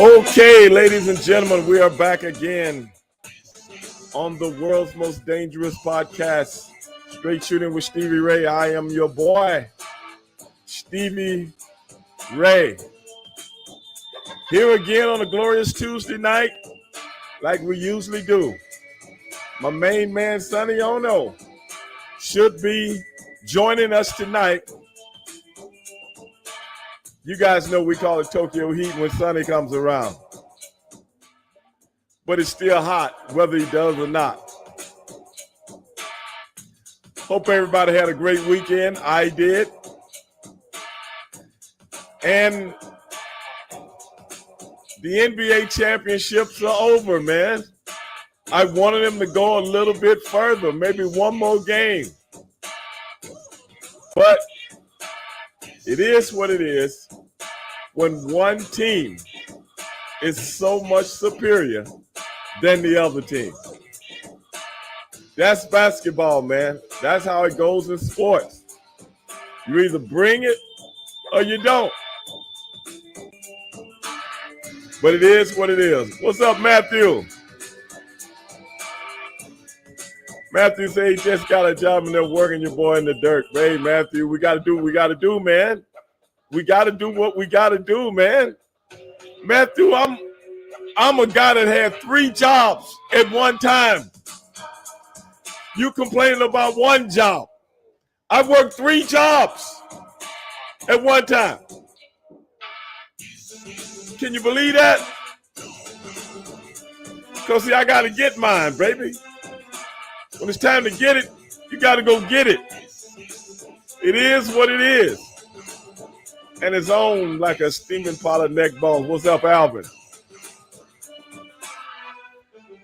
Okay, ladies and gentlemen, we are back again on the world's most dangerous podcast, Straight Shooting with Stevie Ray. I am your boy, Stevie Ray. Here again on a glorious Tuesday night, like we usually do. My main man, Sonny Ono, should be joining us tonight. You guys know we call it Tokyo Heat when Sonny comes around. But it's still hot, whether he does or not. Hope everybody had a great weekend. I did. And the NBA championships are over, man. I wanted them to go a little bit further, maybe one more game. But it is what it is when one team is so much superior than the other team. That's basketball, man. That's how it goes in sports. You either bring it or you don't. But it is what it is. What's up, Matthew? Matthew said he just got a job and they're working your boy in the dirt. Hey, Matthew, we got to do what we got to do, man. We got to do what we got to do, man. Matthew, I'm a guy that had 3 jobs at one time. You complaining about one job. I worked 3 jobs at one time. Can you believe that? Because, see, I got to get mine, baby. When it's time to get it, you got to go get it. It is what it is. And it's on like a steaming pot of neck bones. What's up, Alvin?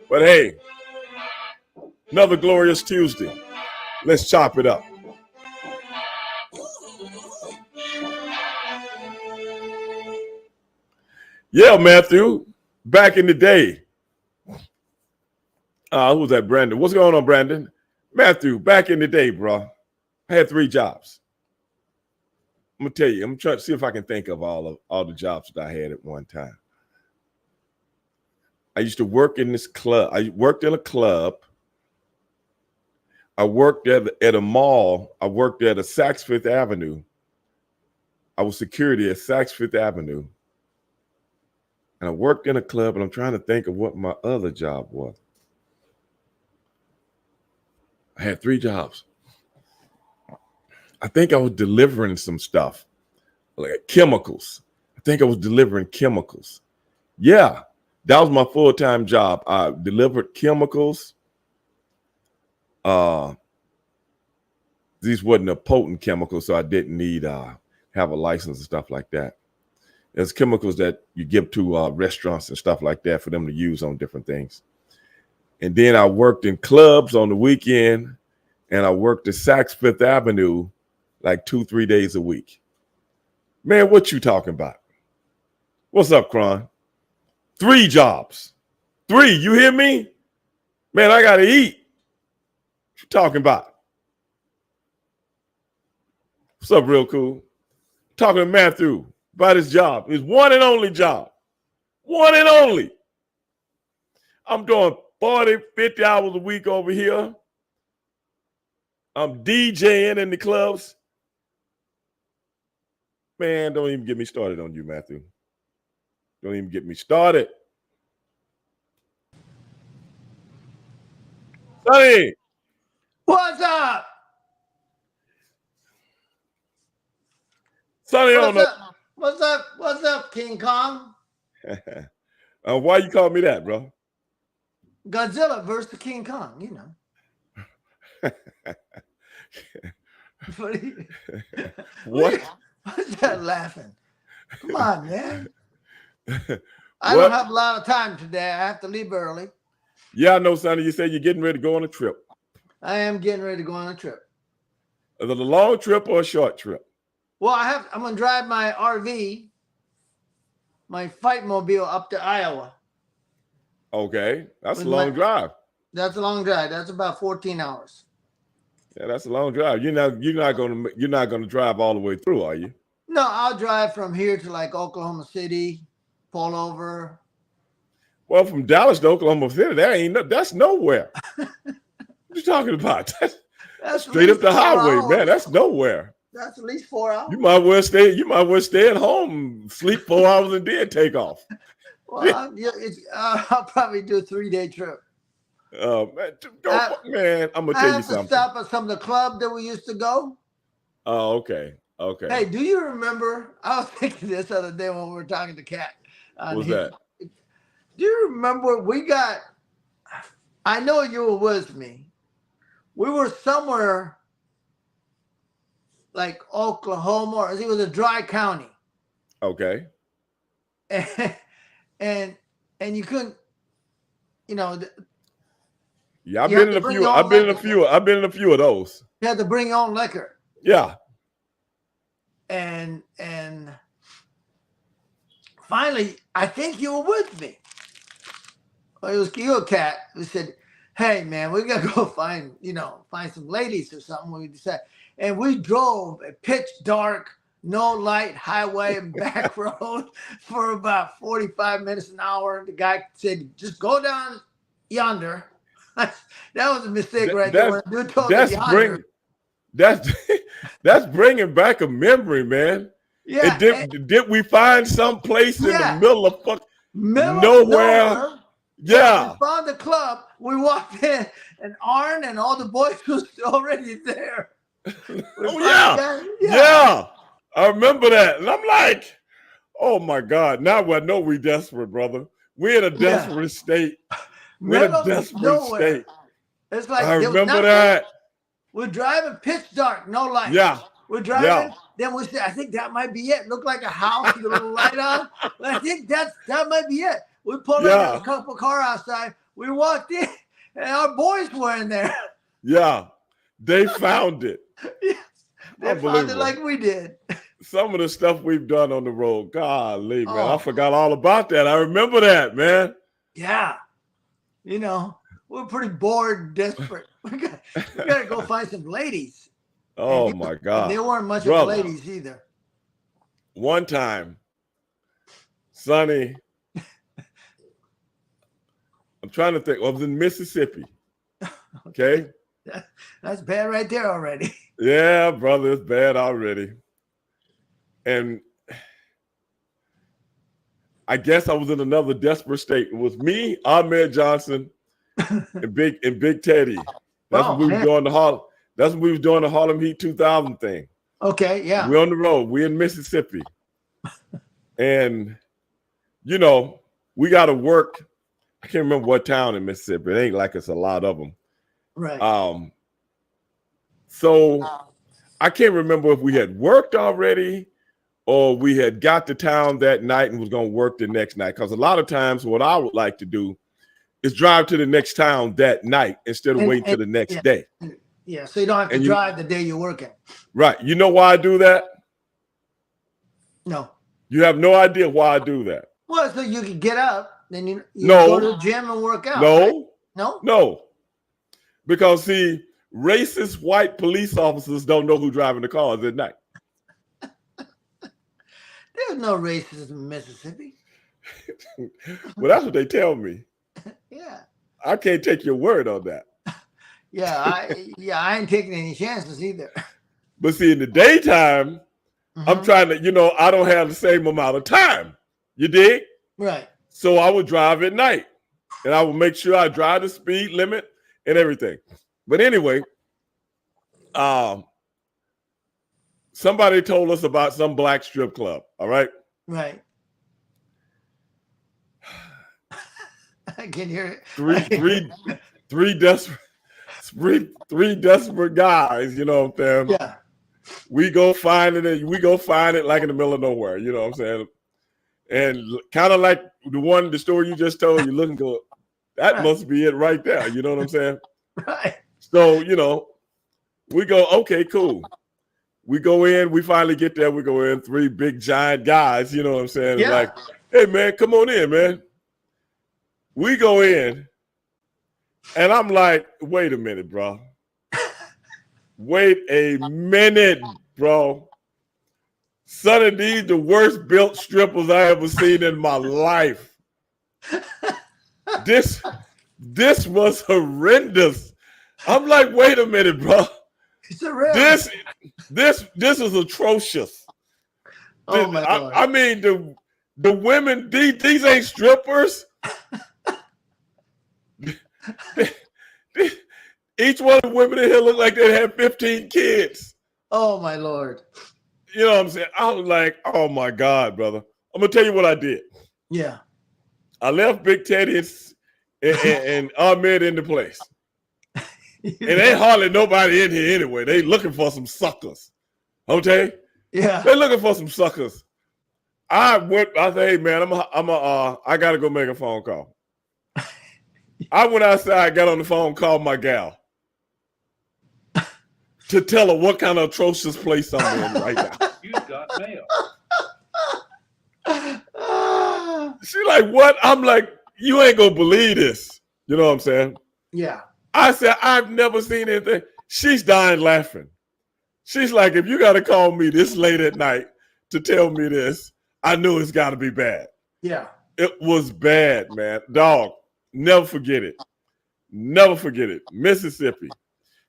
But hey, another glorious Tuesday. Let's chop it up. Yeah, Matthew, back in the day. Who was that, Brandon? What's going on, Brandon? Matthew, back in the day, bro. I had 3 jobs. I'm going to tell you, I'm trying to see if I can think of all the jobs that I had at one time. I used to work in this club. I worked in a club. I worked at a mall. I worked at a Saks Fifth Avenue. I was security at Saks Fifth Avenue. And I worked in a club, and I'm trying to think of what my other job was. I had 3 jobs. I think I was delivering some stuff, like chemicals. I think I was delivering chemicals. Yeah, that was my full-time job. I delivered chemicals. These wasn't a potent chemical, so I didn't need have a license and stuff like that. There's chemicals that you give to restaurants and stuff like that for them to use on different things. And then I worked in clubs on the weekend, and I worked at Saks Fifth Avenue like 2-3 days a week. Man, what you talking about? What's up, Kron? 3 jobs. 3, you hear me? Man, I got to eat. What you talking about? What's up, real cool? Talking to Matthew about his job. His one and only job. One and only. I'm doing 40, 50 hours a week over here. I'm DJing in the clubs. Man, don't even get me started on you, Matthew. Don't even get me started. Sonny. What's up? Sonny, What's up? What's up, King Kong? Why you call me that, bro? Godzilla versus the King Kong, you know. What? What's that laughing? Come on, man. I don't have a lot of time today. I have to leave early. Yeah, I know, Sonny. You said you're getting ready to go on a trip. I am getting ready to go on a trip. Is it a long trip or a short trip? Well, I'm going to drive my RV, my fight mobile up to Iowa. Okay, that's a long drive. That's a long drive. That's about 14 hours. Yeah, that's a long drive. You're not gonna drive all the way through, are you? No, I'll drive from here to like Oklahoma City, pull over? Well, from Dallas to Oklahoma City, that's nowhere. What you talking about? That's straight up the highway, man. That's nowhere. That's at least 4 hours. You might well stay. You might well stay at home, sleep 4 hours, and then take off. Well, I'll probably do a 3-day trip. Man, I'm gonna tell you something. I have to stop at some of the club that we used to go. Oh, okay. Okay. Hey, do you remember? I was thinking this other day when we were talking to Kat. What's that? Do you remember we got? I know you were with me. We were somewhere like Oklahoma, or it was a dry county. Okay. And you couldn't, Yeah, I've been in a few. I've been in a few of those. You had to bring your own liquor. Yeah. And finally, I think you were with me. Well, it was you, Kat, who said, "Hey, man, we gotta go find some ladies or something." We decided, and we drove a pitch dark, no light highway and back road for about 45 minutes an hour. The guy said, "Just go down yonder." That was a mistake right there. That's bringing back a memory, man. Yeah. Did we find some place in the middle of nowhere? Yeah. We found the club. We walked in, and Arn and all the boys was already there. Yeah. I remember that. And I'm like, oh my God. Now I know we desperate, brother. We're in a desperate state. We're in a desperate state. It's like I remember that. We're driving pitch dark, no light. Yeah. We're driving. Then we said, I think that might be it. Looked like a house with a little light on. But I think that might be it. We pulled out a couple car outside. We walked in, and our boys were in there. Yeah. They found it. Yes. They found it like we did. Some of the stuff we've done on the road. Golly, man. I forgot all about that. I remember that, man. Yeah. We're pretty bored and desperate. We got to go find some ladies. Oh, my God. They weren't much of ladies either. One time, Sonny, I'm trying to think. I was in Mississippi. Okay? That's bad right there already. Yeah, brother, it's bad already. And I guess I was in another desperate state. It was me, Ahmed Johnson, and Big Teddy. That's when we were doing that's when we was doing the Harlem Heat 2000 thing. Okay, yeah. We're on the road. We're in Mississippi. And, we got to work. I can't remember what town in Mississippi. It ain't like it's a lot of them. Right. So I can't remember if we had worked already or we had got to town that night and was going to work the next night. Because a lot of times what I would like to do is drive to the next town that night instead of waiting till the next day. Yeah, so you don't have to drive the day you're working. Right. You know why I do that? No. You have no idea why I do that. Well, so you can get up, then you go to the gym and work out. No. Right? No? No. Because, see, racist white police officers don't know who's driving the cars at night. There's no racism in Mississippi. Well, that's what they tell me. Yeah. I can't take your word on that. I ain't taking any chances either. But see, in the daytime, I'm trying to, I don't have the same amount of time. You dig? Right. So I would drive at night. And I would make sure I drive the speed limit and everything. But anyway, somebody told us about some black strip club. All right. Right. I can hear it. Three desperate guys. You know what I'm saying? Yeah. We go find it like in the middle of nowhere. You know what I'm saying? And kind of like the story you just told, you look and go, that must be it right there. You know what I'm saying? Right. So, we go, okay, cool. We go in, we finally get there. We go in, 3 big giant guys, you know what I'm saying? Yeah. Like, hey, man, come on in, man. We go in, and I'm like, wait a minute, bro. Wait a minute, bro. Sonny, these the worst built strippers I ever seen in my life. This was horrendous. I'm like, wait a minute, bro. It's a real. This is atrocious. Oh my God. I mean, the women, these ain't strippers. Each one of the women in here look like they had 15 kids. Oh my Lord. You know what I'm saying? I was like, oh my God, brother. I'm gonna tell you what I did. Yeah. I left Big Teddy and Ahmed in the place. And ain't hardly nobody in here anyway. They looking for some suckers. Okay? Yeah. They looking for some suckers. I said, hey man, I gotta go make a phone call. I went outside, got on the phone, called my gal to tell her what kind of atrocious place I'm in right now. You got mail. She like, what? I'm like, you ain't gonna believe this. You know what I'm saying? Yeah. I said, I've never seen anything. She's dying laughing. She's like, if you gotta call me this late at night to tell me this, I knew it's gotta be bad. Yeah. It was bad, man. Dog, never forget it. Never forget it. Mississippi.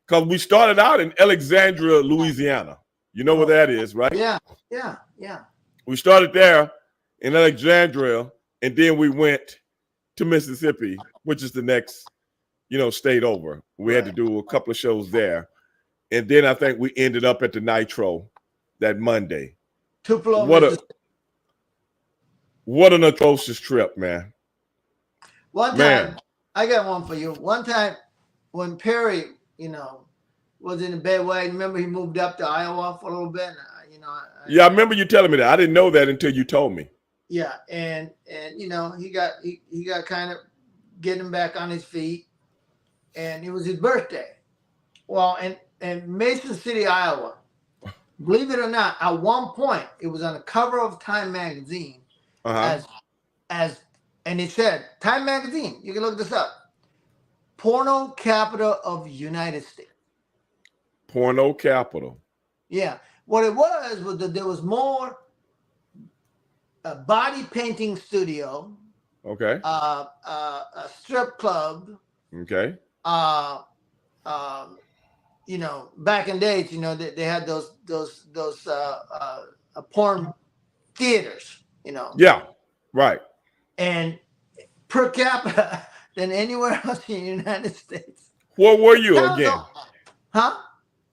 Because we started out in Alexandria, Louisiana. You know where that is, right? Yeah. Yeah. Yeah. We started there in Alexandria, and then we went to Mississippi, which is the next, state over. We had to do a couple of shows there. And then I think we ended up at the Nitro that Monday. Tupelo, what an atrocious trip, man. One time, Man. I got one for you. One time when Perry, was in the Bay Way, remember he moved up to Iowa for a little bit? Yeah, I remember you telling me that. I didn't know that until you told me. Yeah, and he got kind of getting back on his feet, and it was his birthday. Well, in Mason City, Iowa, believe it or not, at one point it was on the cover of Time magazine and it said, Time magazine, you can look this up, porno capital of United States. Porno capital. Yeah. What it was that there was more a body painting studio. Okay. A strip club. Okay. Back in days, they had those porn theaters, Yeah. Right. and per capita than anywhere else in the United States. Where were you again? Huh?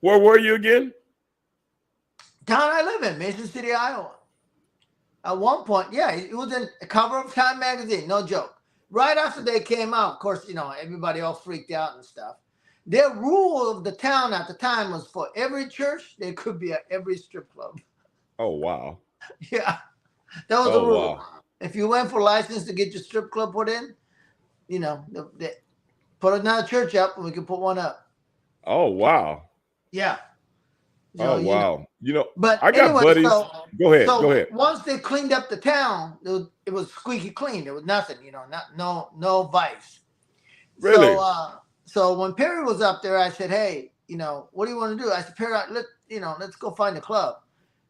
Where were you again? Town I live in, Mason City, Iowa. At one point, yeah, it was in the cover of Time magazine, no joke. Right after they came out, of course, everybody all freaked out and stuff. Their rule of the town at the time was for every church, there could be every strip club. Oh, wow. Yeah, that was the rule. Wow. If you went for license to get your strip club put in, they put another church up and we could put one up. Oh, wow. Yeah. So, wow. But I got buddies. Go ahead. Once they cleaned up the town, it was squeaky clean. There was nothing, no vice. Really? So when Perry was up there, I said, hey, what do you want to do? I said, Perry, let's go find a club.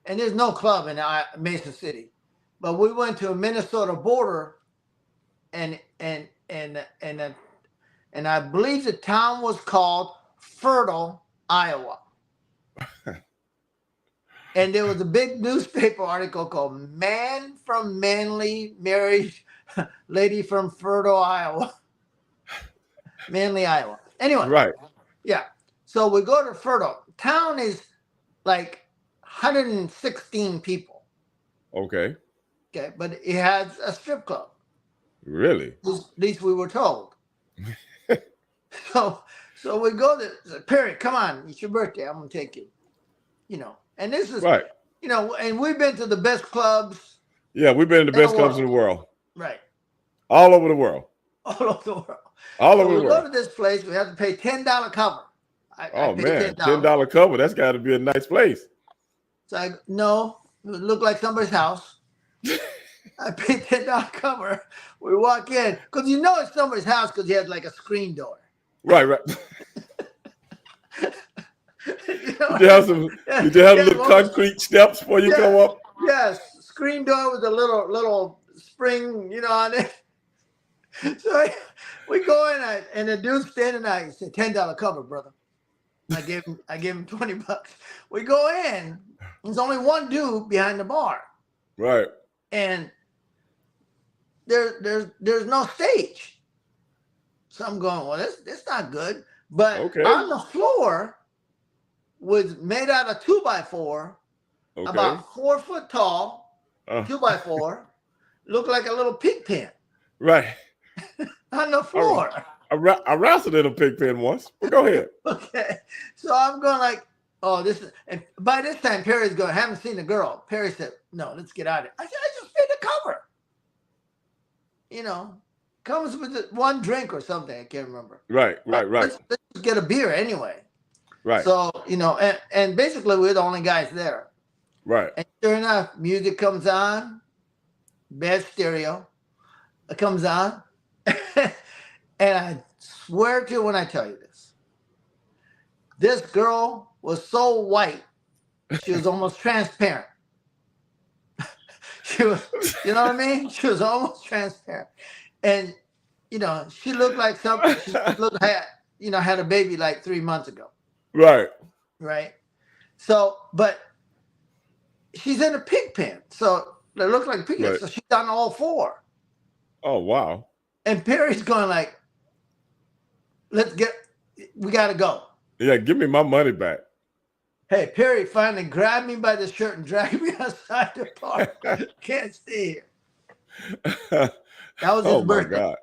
And there's no club in Mason City. But we went to a Minnesota border and I believe the town was called Fertile, Iowa. And there was a big newspaper article called Man from Manly Married Lady from Fertile, Iowa. Manly, Iowa. Anyway. Right. Yeah. So we go to Fertile. Town is like 116 people. Okay. Okay. But it has a strip club. Really? At least we were told. So we go to Perry, come on, it's your birthday. I'm gonna take you. And this is right. And we've been to the best clubs. Yeah, we've been to the best clubs in the world. Right. All over the world. All over the world. All over the world. We go to this place, we have to pay $10 cover. I man, $10 cover. That's got to be a nice place. So no, it would look like somebody's house. I paid $10 cover. We walk in because it's somebody's house because he has like a screen door. Right. Did you have little concrete steps before you come up? Yes, screen door with a little spring, on it. So we go in, and the dude's standing there. He said, $10 cover, brother. I gave him $20. We go in. There's only one dude behind the bar, Right. and there's no stage. So I'm going, well, that's not good. But Okay. on the floor was made out of 2x4, Okay. about 4 foot tall, 2x4, looked like a little pig pen Right. on the floor. I wrestled in a pig pen once. But go ahead. Okay. So I'm going like, oh, this is, and by this time Perry's going, haven't seen the girl. Perry said, no, let's get out of it. I said, I just paid the cover. Comes with one drink or something. I can't remember. Right. Let's just get a beer anyway. Right. So, and basically we're the only guys there. Right. And sure enough, music comes on, bad stereo. It comes on. And I swear to you when I tell you this girl was so white, she was almost transparent. She was, you know what I mean? She was almost transparent. And, she looked like something, had a baby like 3 months ago. Right. Right. So, but she's in a pig pen. So it looks like a pig pen. Right. So she's on all four. Oh, wow. And Perry's going like, we got to go. Yeah, give me my money back. Hey, Perry finally grabbed me by the shirt and dragged me outside the park. Can't stay here. That was his birthday. God.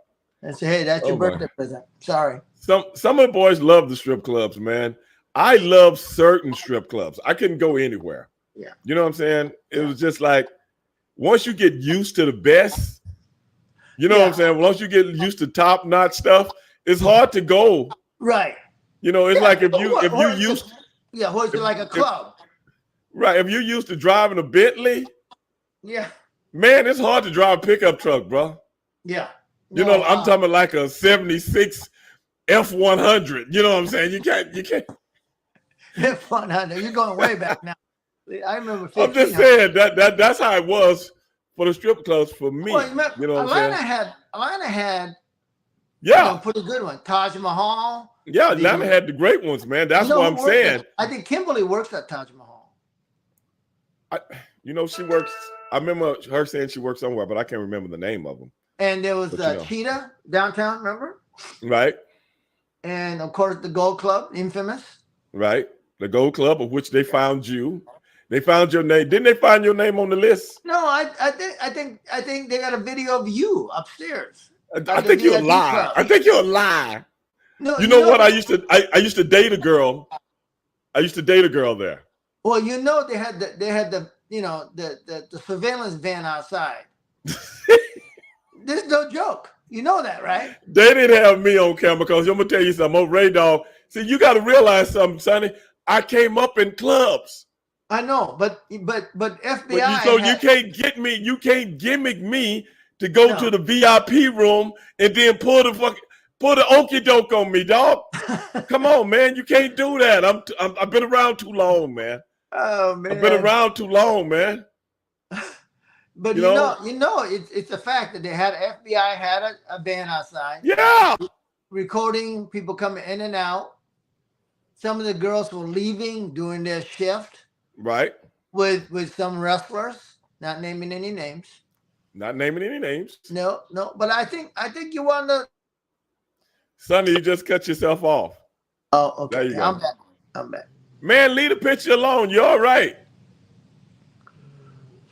I said, hey, that's your birthday present. Sorry. Some of the boys love the strip clubs, man. I love certain strip clubs. I couldn't go anywhere. Yeah. You know what I'm saying? It was just like, once you get used to the best, you know what I'm saying? Once you get used to top-notch stuff, it's hard to go. Right. It's like if you used horse like a club. Right. If you're used to driving a Bentley, yeah. Man, it's hard to drive a pickup truck, bro. Yeah. I'm talking about like a 76 F100. You know what I'm saying? You can't. F100. You're going way back now. I remember. I'm just saying that's how it was for the strip clubs for me. Well, you know what I'm saying? Atlanta had pretty good one. Taj Mahal. Yeah, Atlanta had the great ones, man. That's what I'm saying. I think Kimberly works at Taj Mahal. She works. I remember her saying she worked somewhere, but I can't remember the name of them. And there was Cheetah downtown, remember? Right. And of course the Gold Club, infamous. Right. The Gold Club, of which they found you. They found your name. Didn't they find your name on the list? No, I think they got a video of you upstairs. I think you're a lie. I think you're a lie. No, you know what? I used to date a girl. I used to date a girl there. Well, they had the surveillance van outside. This is no joke. You know that, right? They didn't have me on camera because I'm gonna tell you something. On Ray Dog. See, you got to realize something, Sonny. I came up in clubs. I know, but FBI. But you can't get me. You can't gimmick me to go to the VIP room and then pull the okie doke on me, dog. Come on, man. You can't do that. I've been around too long, man. Oh man. I've been around too long, man. But it's a fact that they had FBI had a van outside. Yeah. Recording people coming in and out. Some of the girls were leaving during their shift. Right. With some wrestlers, not naming any names. Not naming any names. No. But I think you want to. Sonny, you just cut yourself off. Oh, okay. There you go. I'm back. Man, leave the picture alone. You're all right.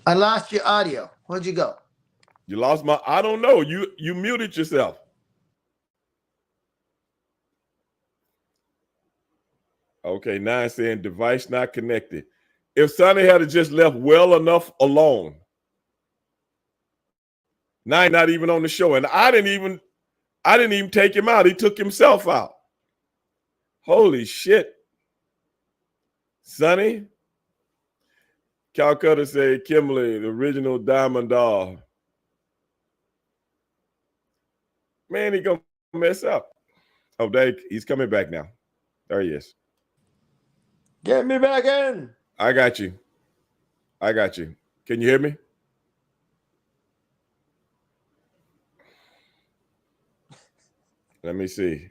I lost your audio. Where'd you go? You lost I don't know. You muted yourself. Okay, now it's saying device not connected. If Sonny had just left well enough alone, now he's not even on the show. And I didn't even take him out. He took himself out. Holy shit. Sonny. Calcutta say Kimberly, the original Diamond Doll. Man, he gonna mess up. Oh, he's coming back now. There he is. Get me back in. I got you. Can you hear me? Let me see.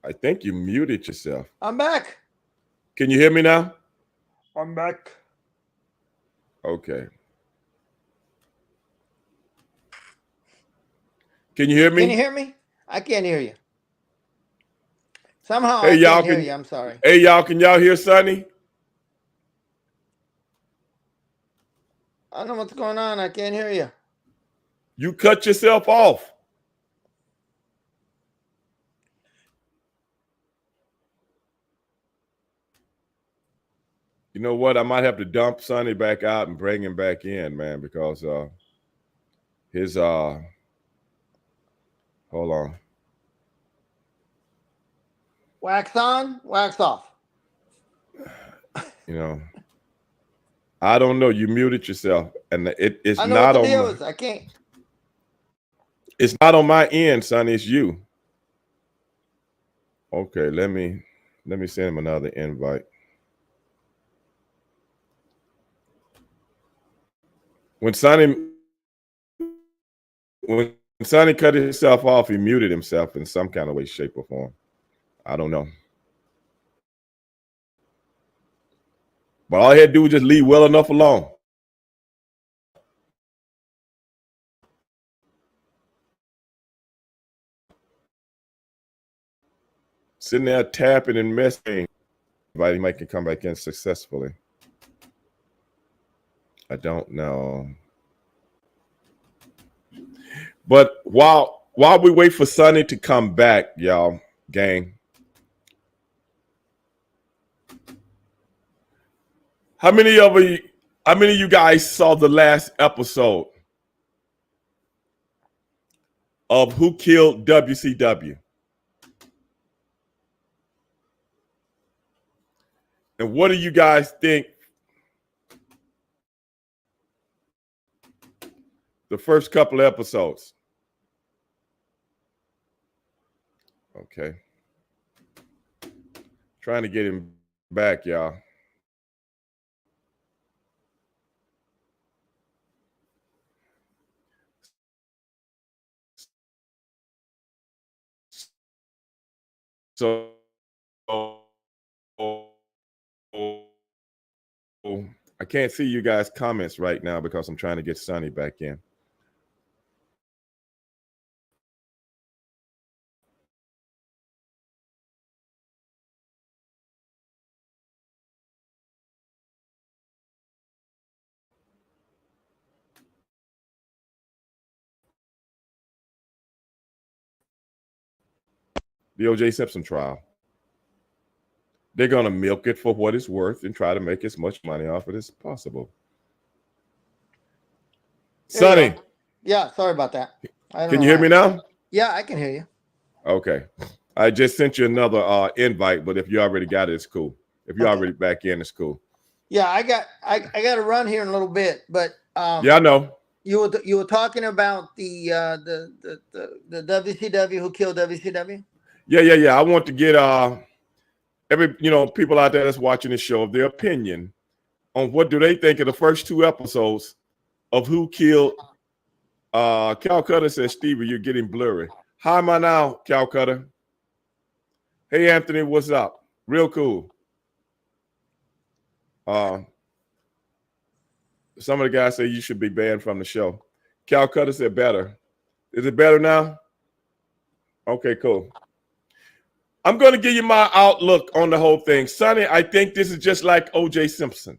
I think you muted yourself. I'm back. Can you hear me now? I'm back. Okay. Can you hear me? Can you hear me? I can't hear you. Somehow Hey I y'all, can't hear you. I'm sorry. Hey y'all, can y'all hear Sonny? I don't know what's going on. I can't hear you. You cut yourself off. You know what? I might have to dump Sonny back out and bring him back in, man, because his hold on. Wax on, wax off. You know, I don't know. You muted yourself, and it's I know what not the on deal my, is. I can't. it's not on my end, Sonny. It's you. Okay, let me send him another invite. When Sonny cut himself off, he muted himself in some kind of way, shape, or form. I don't know. But all he had to do was just leave well enough alone. Sitting there tapping and messing. Everybody might can come back in successfully. I don't know. But while we wait for Sonny to come back, y'all, gang, how many of you guys saw the last episode of Who Killed WCW? And what do you guys think the first couple of episodes? Okay. Trying to get him back, y'all. So I can't see you guys' comments right now because I'm trying to get Sonny back in. The O.J. Simpson trial. They're going to milk it for what it's worth and try to make as much money off it as possible. Sonny. Yeah, sorry about that. Can you hear me now? Yeah, I can hear you. Okay. I just sent you another invite, but if you already got it, it's cool. If you're already back in, it's cool. Yeah, I got to run here in a little bit, but yeah, I know. You were talking about the WCW, Who Killed WCW? Yeah. I want to get people out there that's watching this show, their opinion on what do they think of the first two episodes of Who Killed. Calcutta says, Stevie, you're getting blurry. How am I now, Calcutta? Hey, Anthony, what's up? Real cool. Some of the guys say you should be banned from the show. Calcutta said better. Is it better now? Okay, cool. I'm going to give you my outlook on the whole thing. Sonny, I think this is just like O.J. Simpson.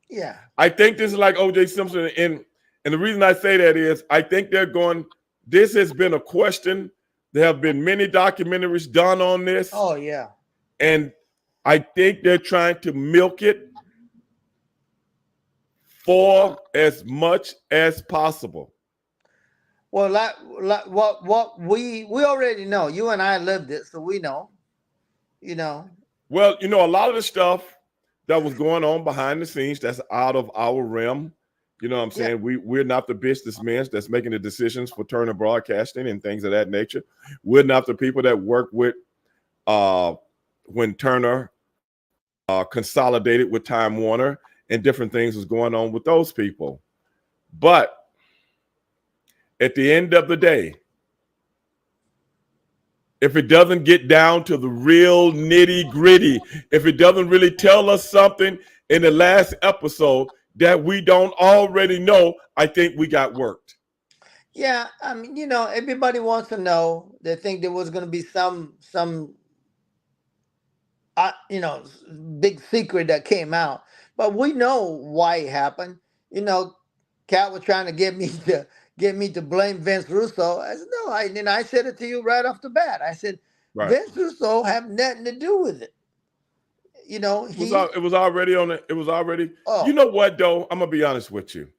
Yeah. I think this is like O.J. Simpson. And the reason I say that is I think this has been a question. There have been many documentaries done on this. Oh, yeah. And I think they're trying to milk it for as much as possible. Well, what we already know. You and I lived it, so we know. Well, a lot of the stuff that was going on behind the scenes that's out of our realm. You know what I'm saying? Yeah. We're not the businessmen that's making the decisions for Turner Broadcasting and things of that nature. We're not the people that work with when Turner consolidated with Time Warner, and different things was going on with those people. But at the end of the day, if it doesn't get down to the real nitty gritty, if it doesn't really tell us something in the last episode that we don't already know, I think we got worked. Yeah, I mean, everybody wants to know. They think there was going to be some big secret that came out, but we know why it happened. You know, Cat was trying to get me to blame Vince Russo. I said no. I said it to you right off the bat. I said Right. Vince Russo have nothing to do with it. It was already on it. It was already. Oh, You know what though? I'm gonna be honest with you.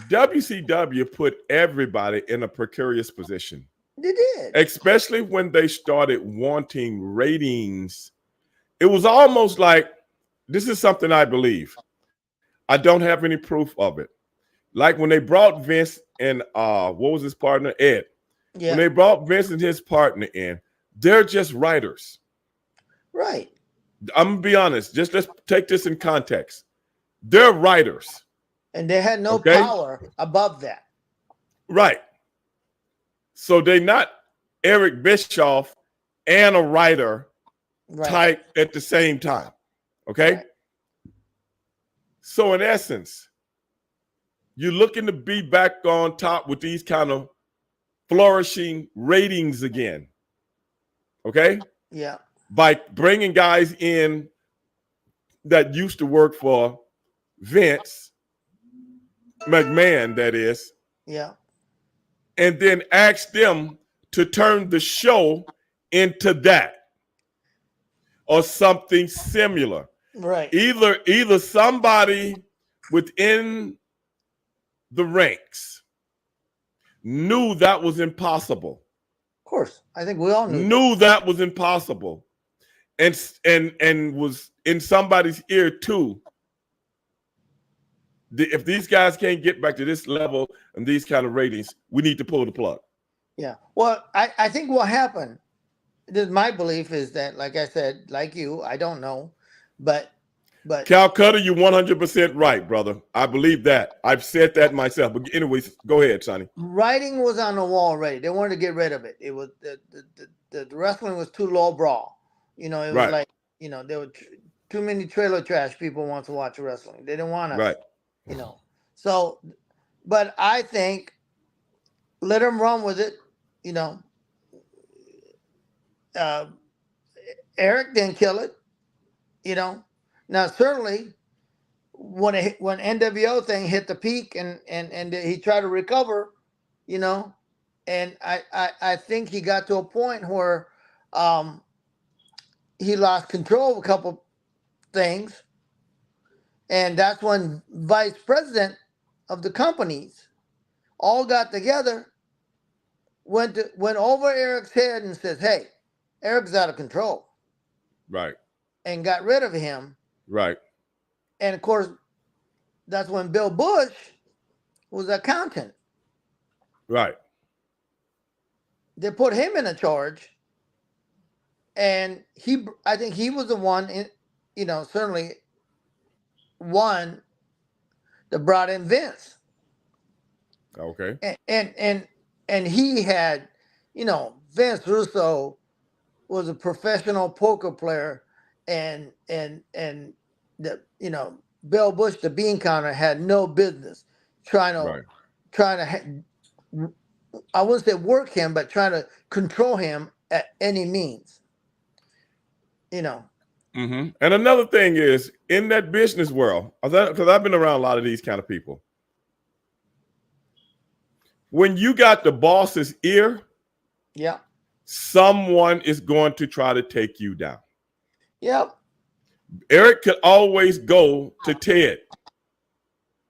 WCW put everybody in a precarious position, they did. especially when they started wanting ratings. It was almost like, this is something I believe. I don't have any proof of it. Like when they brought Vince and what was his partner, Ed. When Yeah, they brought Vince and his partner in, they're just writers. right. I'm gonna be honest. Just let's take this in context. They're writers. And they had no Okay. power above that. Right. So they not Eric Bischoff and a writer Right. type at the same time. Okay. Right. So in essence, you're looking to be back on top with these kind of flourishing ratings again. Okay. Yeah. By bringing guys in that used to work for Vince McMahon, that is, Yeah. and then ask them to turn the show into that or something similar. Right. Either somebody within the ranks knew that was impossible. Of course. I think we all knew. Knew that was impossible. And was in somebody's ear too. If these guys can't get back to this level and these kind of ratings, we need to pull the plug. Yeah. Well, I think what happened, my belief is that, like I said, like you, I don't know, but Calcutta, you're 100% right, brother. I believe that. I've said that myself. But anyways, go ahead, Sonny. writing was on the wall already. They wanted to get rid of it. It was the wrestling was too low brawl. It was Right. like, there were too many trailer trash people want to watch wrestling. They didn't want to, Right. So, but I think let them run with it. Eric didn't kill it. Now certainly when NWO thing hit the peak and he tried to recover, and I think he got to a point where he lost control of a couple things, and that's when vice president of the companies all got together, went over Eric's head and says, "Hey, Eric's out of control," Right. and got rid of him. Right. And of course, that's when Bill Bush was accountant. Right. They put him in a charge, and I think he was the one, certainly one that brought in Vince. Okay. And he had, Vince Russo was a professional poker player, and the Bill Bush, the bean counter, had no business trying to I wouldn't say work him, but trying to control him at any means. Mm-hmm. And another thing is, in that business world, because I've been around a lot of these kind of people, when you got the boss's ear, Yeah. someone is going to try to take you down. Yep. Eric could always go to Ted.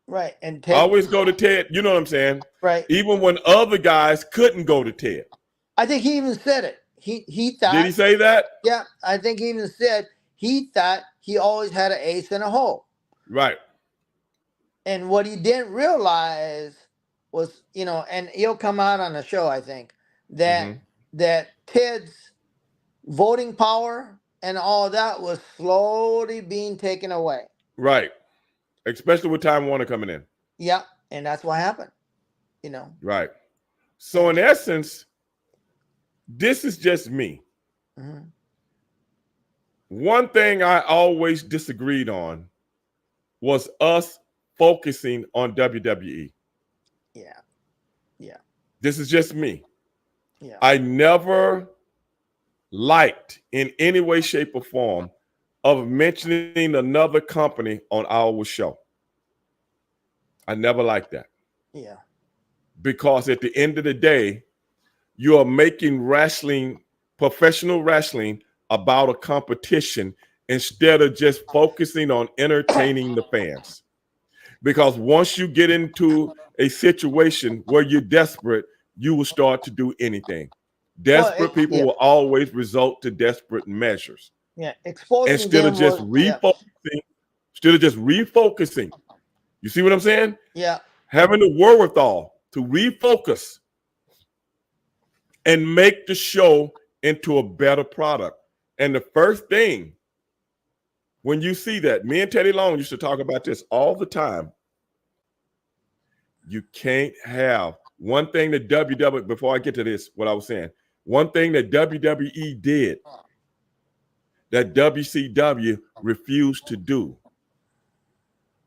Right. And Ted, Always go to Ted. You know what I'm saying? right. Even when other guys couldn't go to Ted. I think he even said it. He thought. Did he say that? Yeah. I think he even said he thought he always had an ace in a hole. Right. And what he didn't realize was, and he'll come out on the show, I think, that Ted's voting power and all that was slowly being taken away. Right. Especially with Time Warner coming in. Yeah, and that's what happened. You know. Right. So And in essence, this is just me. mhm. One thing I always disagreed on was us focusing on WWE. Yeah, yeah, This is just me. yeah, I never liked in any way, shape, or form of mentioning another company on our show. I never liked that yeah, because at the end of the day, you are making wrestling, professional wrestling, about a competition instead of just focusing on entertaining the fans. Because once you get into a situation where you're desperate, you will start to do anything. well, Desperate people yeah, will always result to desperate measures. yeah. Exposing Instead of them just was, yeah, refocusing, you see what I'm saying? yeah, Having the wherewithal to refocus and make the show into a better product. And the first thing, when you see that, me and Teddy Long used to talk about this all the time. You can't have one thing that WWE, before I get to this, what I was saying, one thing that WWE did that WCW refused to do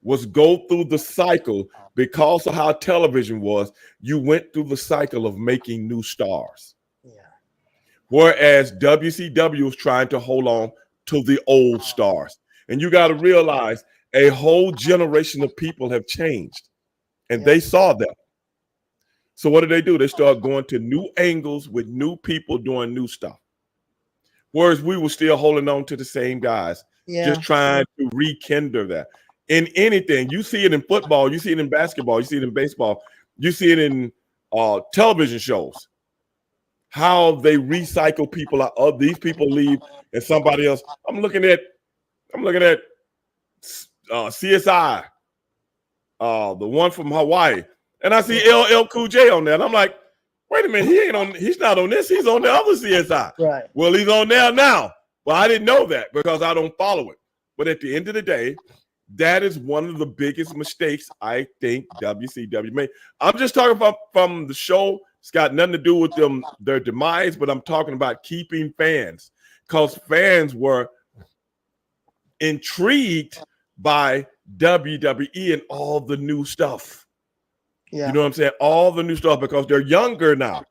was go through the cycle because of how television was. You went through the cycle of making new stars. yeah, Whereas WCW was trying to hold on to the old stars. And you got to realize a whole generation of people have changed and yeah, they saw that. So what do? They start going to new angles with new people doing new stuff. Whereas we were still holding on to the same guys, yeah, just trying to rekindle that. In anything, you see it in football, you see it in basketball, you see it in baseball, you see it in television shows. How they recycle people out. Oh, these people leave and somebody else. I'm looking at CSI, the one from Hawaii, and I see LL Cool J on there. And I'm like, wait a minute, he's not on this, he's on the other CSI. right. Well, he's on there now. Well, I didn't know that because I don't follow it. But at the end of the day, that is one of the biggest mistakes I think WCW made. I'm just talking about from the show. It's got nothing to do with their demise, but I'm talking about keeping fans because fans were intrigued by WWE and all the new stuff. Yeah, You know what I'm saying? All the new stuff because they're younger now.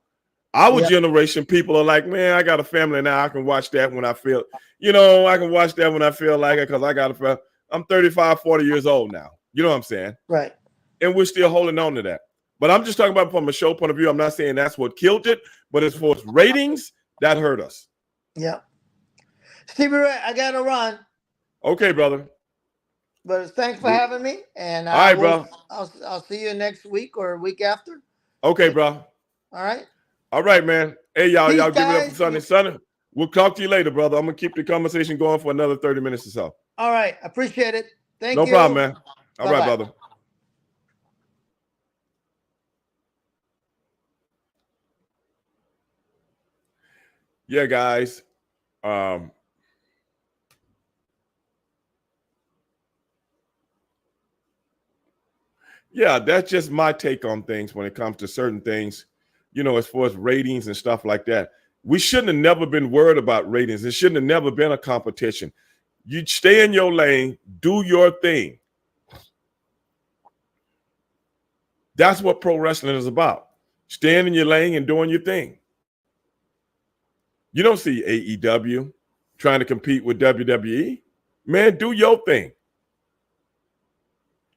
Our yeah, generation, people are like, man, I got a family now. I can watch that when I feel, I can watch that when I feel like it because I'm 35, 40 years old now. You know what I'm saying? right. And we're still holding on to that. But I'm just talking about from a show point of view. I'm not saying that's what killed it, but as far as ratings, that hurt us. Yeah. Stevie Ray, I got to run. Okay, brother. But thanks for having me. And All right, bro. I'll see you next week or a week after. Okay, bro. All right. All right, man. Hey, y'all Peace, give it up for guys. Sonny. Sonny, we'll talk to you later, brother. I'm going to keep the conversation going for another 30 minutes or so. All right. Appreciate it. Thank No you. problem, man. All Bye-bye. right, brother. Yeah, guys. Yeah, that's just my take on things when it comes to certain things, as far as ratings and stuff like that. We shouldn't have never been worried about ratings. It shouldn't have never been a competition. You stay in your lane, do your thing. That's what pro wrestling is about. Staying in your lane and doing your thing. You don't see AEW trying to compete with WWE. Man, do your thing.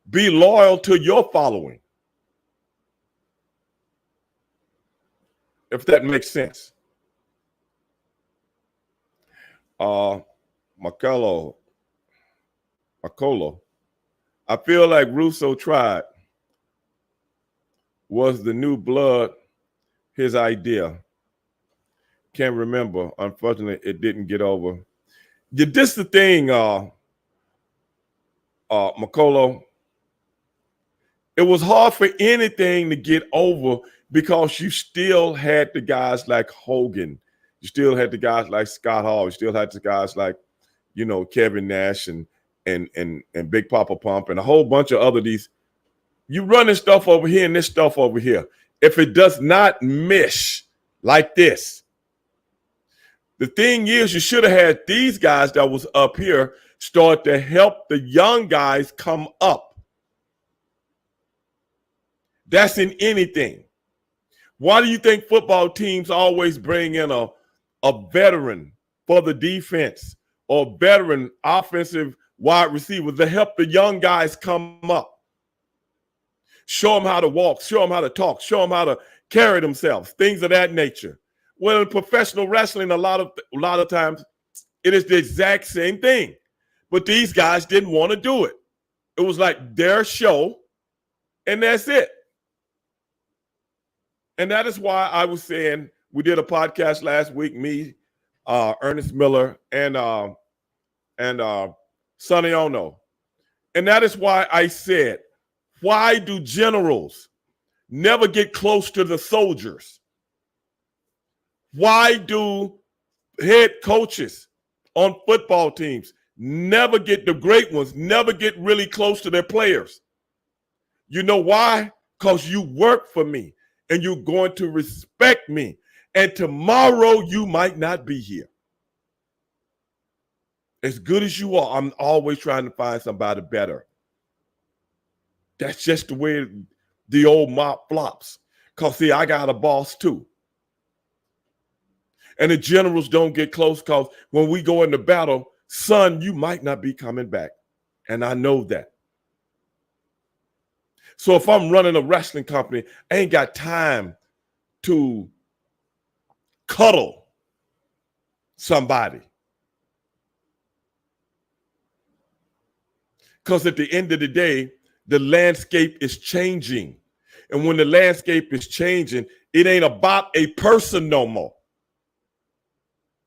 Be loyal to your following. If that makes sense. Makolo, I feel like Russo tried. Was the new blood his idea? Can't remember. Unfortunately, it didn't get over. This the thing, Makolo. It was hard for anything to get over because you still had the guys like Hogan. You still had the guys like Scott Hall. You still had the guys like, Kevin Nash and Big Papa Pump and a whole bunch of other these. You running stuff over here and this stuff over here. If it does not mesh like this, the thing is, you should have had these guys that was up here start to help the young guys come up. That's in anything. Why do you think football teams always bring in a veteran for the defense or veteran offensive wide receiver to help the young guys come up? Show them how to walk, show them how to talk, show them how to carry themselves, things of that nature. Well, in professional wrestling, a lot of times it is the exact same thing. But these guys didn't want to do it. It was like their show, and that's it. And that is why I was saying we did a podcast last week, me, Ernest Miller, and Sonny Ono. And that is why I said, why do generals never get close to the soldiers? Why do head coaches on football teams never get, the great ones, never get really close to their players? You know why? Because you work for me and you're going to respect me. And tomorrow you might not be here. As good as you are, I'm always trying to find somebody better. That's just the way the old mop flops. Because, see, I got a boss too. And the generals don't get close because when we go into battle, son, you might not be coming back. And I know that. So if I'm running a wrestling company, I ain't got time to cuddle somebody. Because at the end of the day, the landscape is changing. And when the landscape is changing, it ain't about a person no more.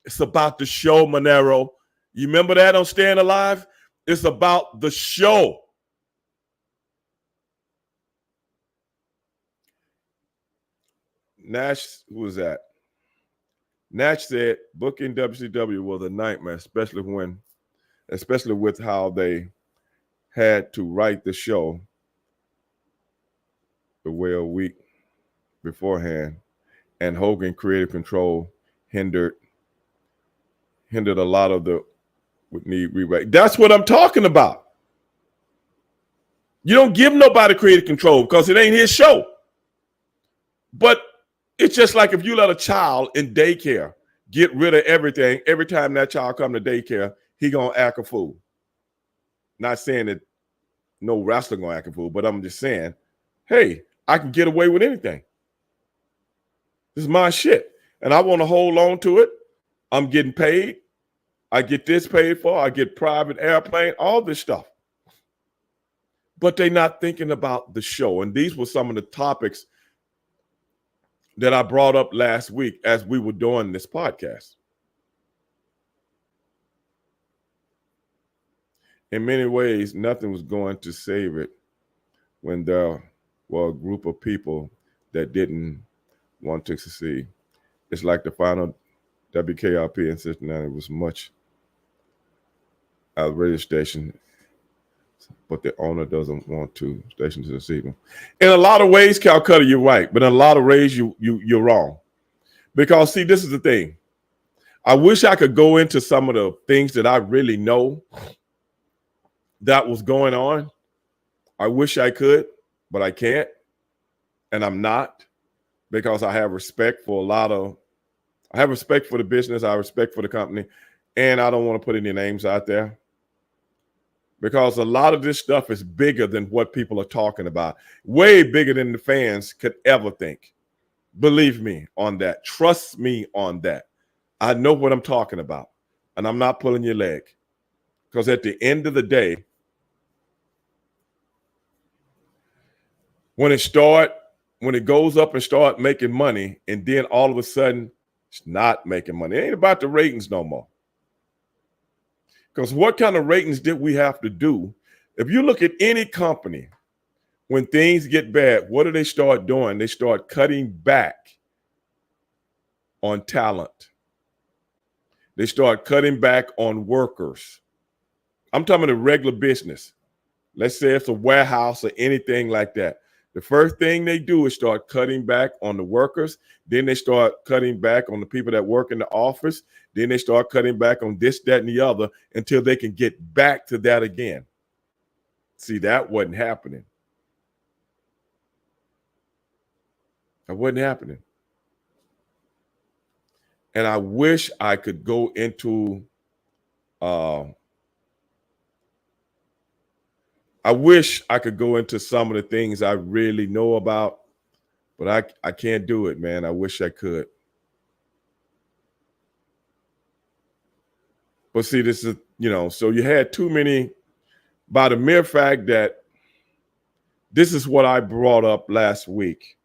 It's about the show, Monero. You remember that on Staying Alive? It's about the show. Nash, who was that? Nash said booking WCW was a nightmare, especially with how they had to write the show the way a week beforehand, and Hogan creative control hindered a lot of the would need rewrite. That's what I'm talking about. You don't give nobody creative control because it ain't his show. But it's just like if you let a child in daycare get rid of everything, every time that child come to daycare, he gonna act a fool. Not saying that no wrestler gonna act a fool, but I'm just saying, hey, I can get away with anything. This is my shit. And I want to hold on to it. I'm getting paid. I get this paid for. I get private airplane, all this stuff. But they're not thinking about the show. And these were some of the topics that I brought up last week as we were doing this podcast. In many ways, nothing was going to save it when there were a group of people that didn't want to succeed. It's like the final WKRP in Cincinnati was much at the radio station, but the owner doesn't want to station to succeed. In a lot of ways, Calcutta, you're right, but in a lot of ways, you're wrong. Because, see, this is the thing. I wish I could go into some of the things that I really know that was going on. I wish I could, but I can't, and I'm not, because I have respect for I have respect for the business, I have respect for the company, and I don't want to put any names out there. Because a lot of this stuff is bigger than what people are talking about. Way bigger than the fans could ever think. Believe me on that. Trust me on that. I know what I'm talking about. And I'm not pulling your leg. Because at the end of the day, when it goes up and start making money, and then all of a sudden it's not making money. It ain't about the ratings no more. Because what kind of ratings did we have to do? If you look at any company, when things get bad, what do they start doing? They start cutting back on talent. they start cutting back on workers. I'm talking about a regular business. Let's say it's a warehouse or anything like that. The first thing they do is start cutting back on the workers. Then they start cutting back on the people that work in the office. Then they start cutting back on this, that, and the other until they can get back to that again. See, that wasn't happening. That wasn't happening. And I wish I could go into some of the things I really know about, but I can't do it, man. I wish I could. But see, this is, so you had too many, by the mere fact that this is what I brought up last week.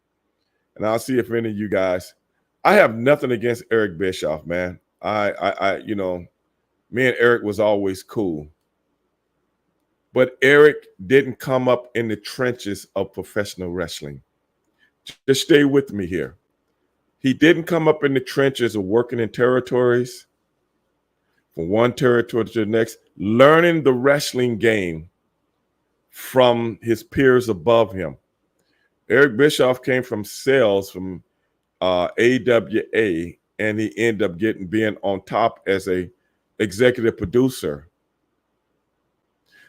And I'll see if any of you guys, I have nothing against Eric Bischoff, man. Me and Eric was always cool. But Eric didn't come up in the trenches of professional wrestling. Just stay with me here. He didn't come up in the trenches of working in territories, from one territory to the next, learning the wrestling game from his peers above him. Eric Bischoff came from sales from AWA, and he ended up being on top as a executive producer.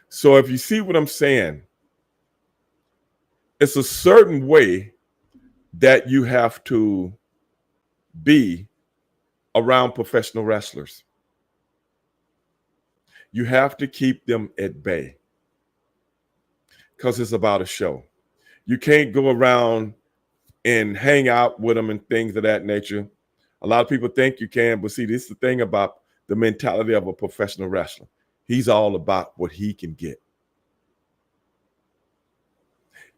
So if you see what I'm saying, it's a certain way that you have to be around professional wrestlers. You have to keep them at bay because it's about a show. You can't go around and hang out with them and things of that nature. A lot of people think you can, but see, this is the thing about the mentality of a professional wrestler. He's all about what he can get.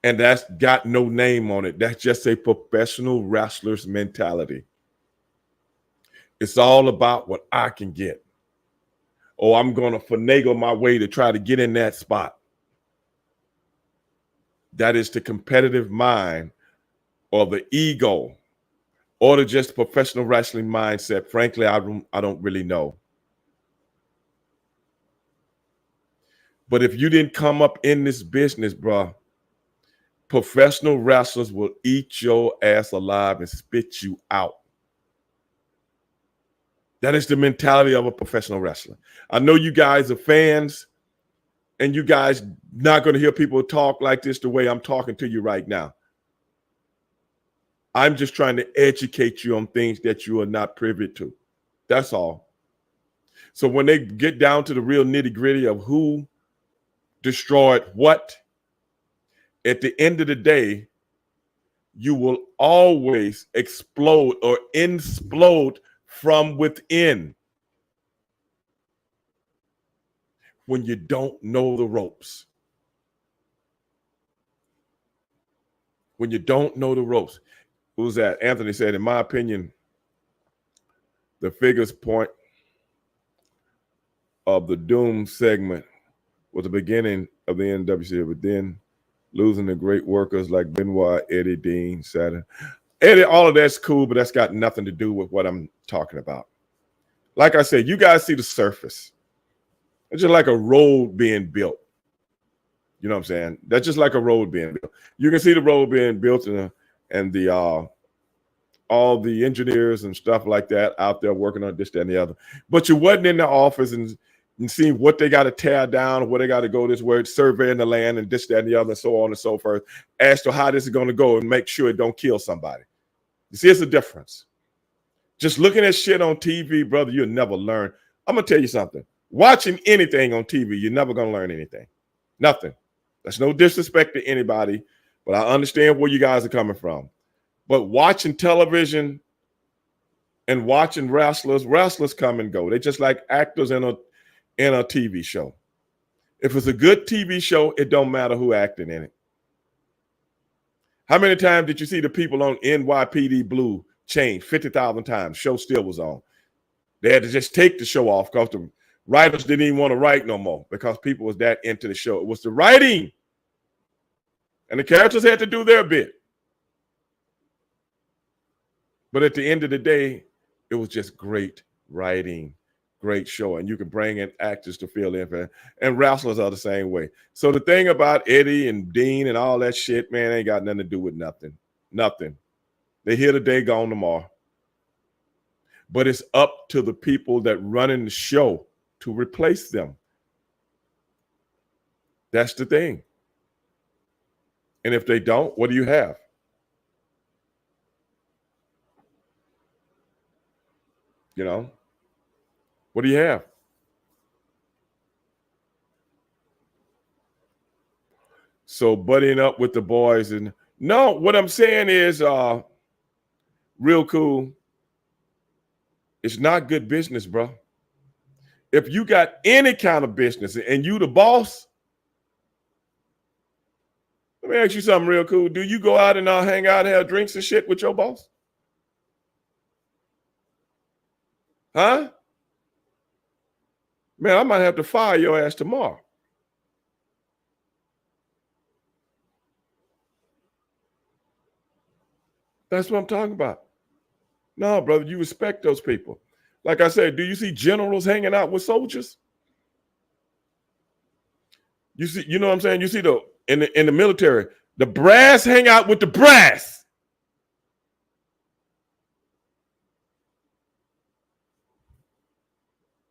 And that's got no name on it. That's just a professional wrestler's mentality. It's all about what I can get. Oh, I'm going to finagle my way to try to get in that spot. That is the competitive mind or the ego or the just professional wrestling mindset. Frankly, I don't really know. But if you didn't come up in this business, bro, professional wrestlers will eat your ass alive and spit you out. That is the mentality of a professional wrestler. I know you guys are fans, and you guys not going to hear people talk like this the way I'm talking to you right now. I'm just trying to educate you on things that you are not privy to. That's all. So when they get down to the real nitty-gritty of who destroyed what, at the end of the day, you will always explode or implode from within when you don't know the ropes. When you don't know the ropes. Who's that? Anthony said, in my opinion, the figures point of the Doom segment was the beginning of the NWC, but then losing the great workers like Benoit, Eddie, Dean, Saturn. Eddie, all of that's cool, but that's got nothing to do with what I'm talking about. Like I said, you guys see the surface. It's just like a road being built. You know what I'm saying? That's just like a road being built. You can see the road being built and the all the engineers and stuff like that out there working on this, that, and the other. But you wasn't in the office and seeing what they got to tear down, where they got to go this way, surveying the land and this, that, and the other, and so on and so forth, as to how this is going to go and make sure it don't kill somebody. You see, it's a difference. Just looking at shit on TV, brother, you'll never learn. I'm going to tell you something. Watching anything on TV, you're never going to learn anything. Nothing. That's no disrespect to anybody, but I understand where you guys are coming from. But watching television and watching wrestlers come and go. They're just like actors in a TV show. If it's a good TV show, it don't matter who acted in it. How many times did you see the people on NYPD Blue change? 50,000 times. Show still was on. They had to just take the show off because the writers didn't even want to write no more because people was that into the show. It was the writing. And the characters had to do their bit. But at the end of the day, it was just great writing. great show, and you can bring in actors to fill in for, and wrestlers are the same way. So the thing about Eddie and Dean and all that shit, man, ain't got nothing to do with nothing. Nothing. They here today, gone tomorrow. But it's up to the people that running the show to replace them. That's the thing. And if they don't, what do you have? You know, what do you have? So buddying up with the boys, and no, what I'm saying is real cool. It's not good business, bro. If you got any kind of business and you the boss, let me ask you something real cool. Do you go out and hang out and have drinks and shit with your boss? Huh? Man, I might have to fire your ass tomorrow. That's what I'm talking about. No, brother, you respect those people. Like I said, do you see generals hanging out with soldiers? You see, you know what I'm saying? You see in the military, the brass hang out with the brass.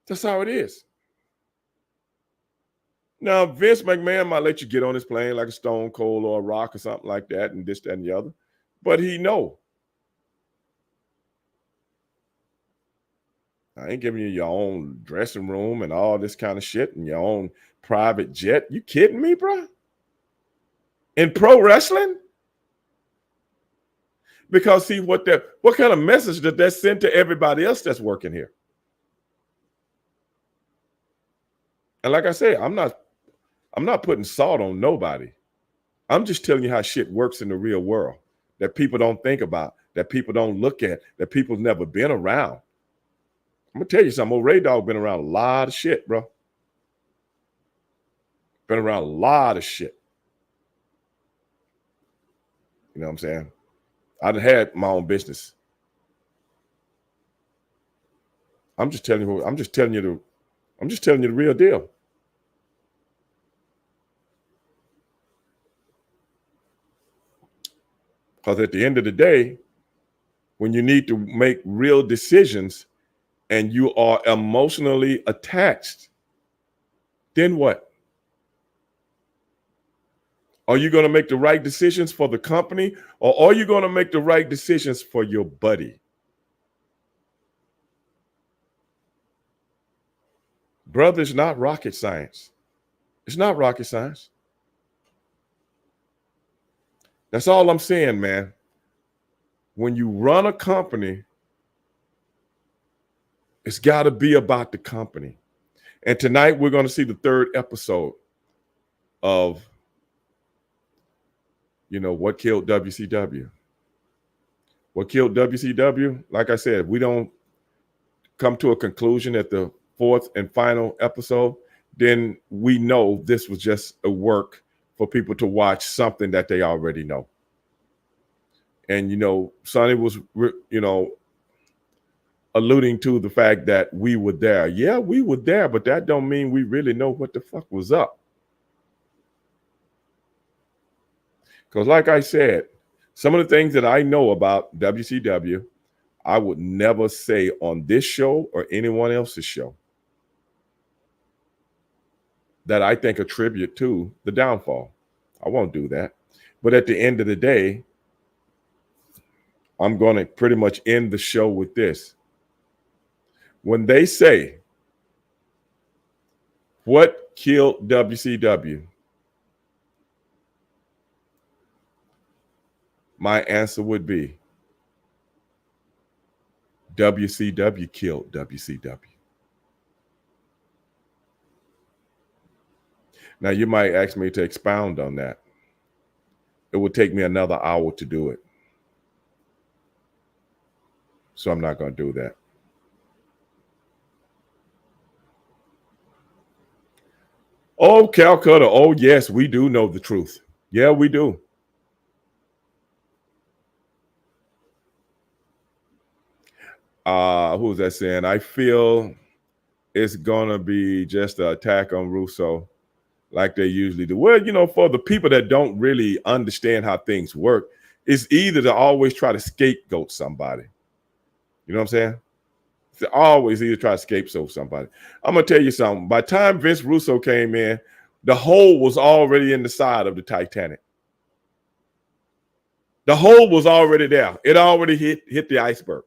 That's how it is. Now, Vince McMahon might let you get on his plane like a Stone Cold or a Rock or something like that, and this, that, and the other. But he know. I ain't giving you your own dressing room and all this kind of shit and your own private jet. You kidding me, bro? In pro wrestling? Because see what kind of message does that send to everybody else that's working here? And like I say, I'm not putting salt on nobody. I'm just telling you how shit works in the real world that people don't think about, that people don't look at, that people's never been around. I'm gonna tell you something. Old Ray Dog been around a lot of shit, bro. Been around a lot of shit. You know what I'm saying? I done had my own business. I'm just telling you the real deal. Because at the end of the day, when you need to make real decisions and you are emotionally attached, then what? Are you going to make the right decisions for the company, or are you going to make the right decisions for your buddy? Brother, it's not rocket science. It's not rocket science. That's all I'm saying, man. When you run a company, it's got to be about the company. And tonight we're going to see the third episode of, what killed WCW. What killed WCW? Like I said, if we don't come to a conclusion at the fourth and final episode, then we know this was just a work for people to watch something that they already know. And, Sonny was, alluding to the fact that we were there. Yeah, we were there, but that don't mean we really know what the fuck was up. Because like I said, some of the things that I know about WCW, I would never say on this show or anyone else's show that I think attribute to the downfall. I won't do that. But at the end of the day, I'm going to pretty much end the show with this. When they say, what killed WCW? My answer would be WCW killed WCW. Now, you might ask me to expound on that. It would take me another hour to do it. So I'm not going to do that. Oh, Calcutta. Oh, yes, we do know the truth. Yeah, we do. Who was that saying? I feel it's gonna be just an attack on Russo, like they usually do. Well, you know, for the people that don't really understand how things work, it's either to always try to scapegoat somebody. You know what I'm saying? It's always either try to scapegoat somebody. I'm gonna tell you something. By the time Vince Russo came in, the hole was already in the side of the Titanic. The hole was already there. It already hit the iceberg.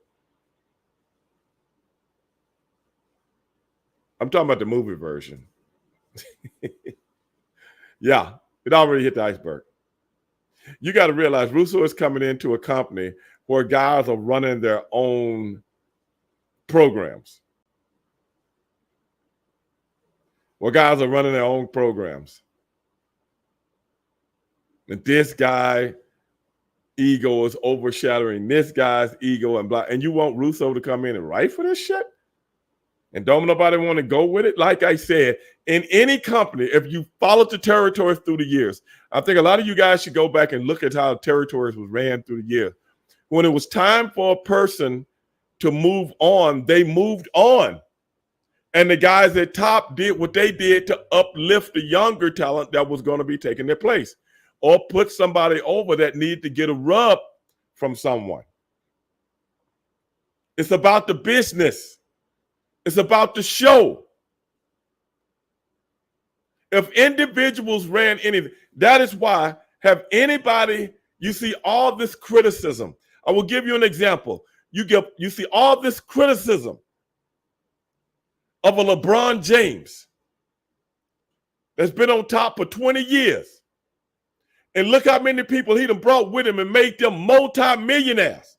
I'm talking about the movie version. Yeah, it already hit the iceberg. You got to realize Russo is coming into a company where guys are running their own programs. Where guys are running their own programs. And this guy ego is overshadowing this guy's ego and blah. And you want Russo to come in and write for this shit? And don't nobody want to go with it? Like I said, in any company, if you followed the territories through the years, I think a lot of you guys should go back and look at how territories was ran through the years. When it was time for a person to move on, they moved on. And the guys at top did what they did to uplift the younger talent that was going to be taking their place, or put somebody over that needed to get a rub from someone. It's about the business. It's about the show. If individuals ran anything, that is why have anybody, you see all this criticism. I will give you an example. You see all this criticism of a LeBron James that's been on top for 20 years. And look how many people he done brought with him and made them multi-millionaires.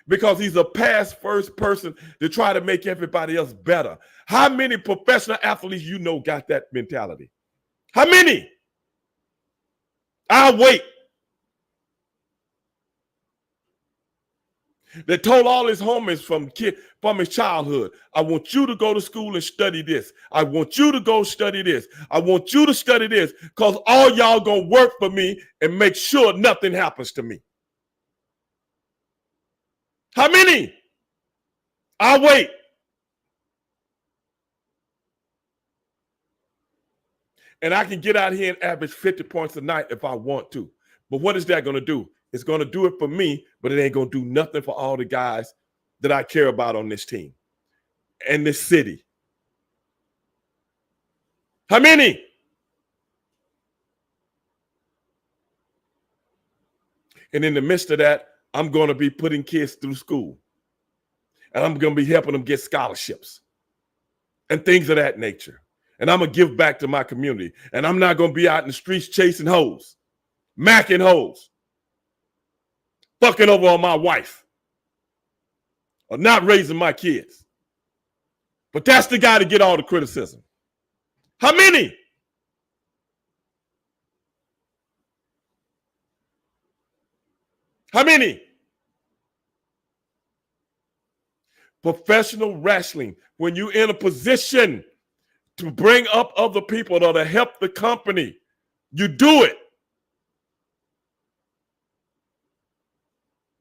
Because he's a pass-first person to try to make everybody else better. How many professional athletes you know got that mentality? How many? I'll wait. That told all his homies from his childhood, I want you to go to school and study this. I want you to go study this. I want you to study this, because all y'all gonna work for me and make sure nothing happens to me. How many? I'll wait. And I can get out here and average 50 points a night if I want to. But what is that going to do? It's going to do it for me, but it ain't going to do nothing for all the guys that I care about on this team and this city. How many? And in the midst of that, I'm going to be putting kids through school. And I'm going to be helping them get scholarships and things of that nature. And I'm going to give back to my community. And I'm not going to be out in the streets chasing hoes, macking hoes, fucking over on my wife, or not raising my kids. But that's the guy to get all the criticism. How many? How many? Professional wrestling, when you're in a position to bring up other people or to help the company, you do it.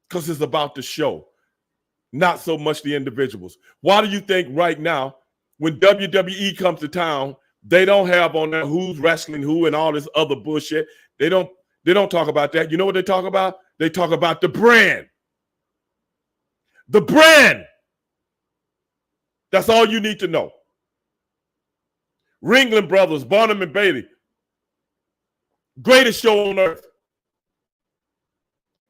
Because it's about the show, not so much the individuals. Why do you think right now, when WWE comes to town, they don't have on there who's wrestling who and all this other bullshit? They don't talk about that. You know what they talk about? They talk about the brand. The brand. That's all you need to know. Ringling Brothers, Barnum and Bailey, greatest show on earth.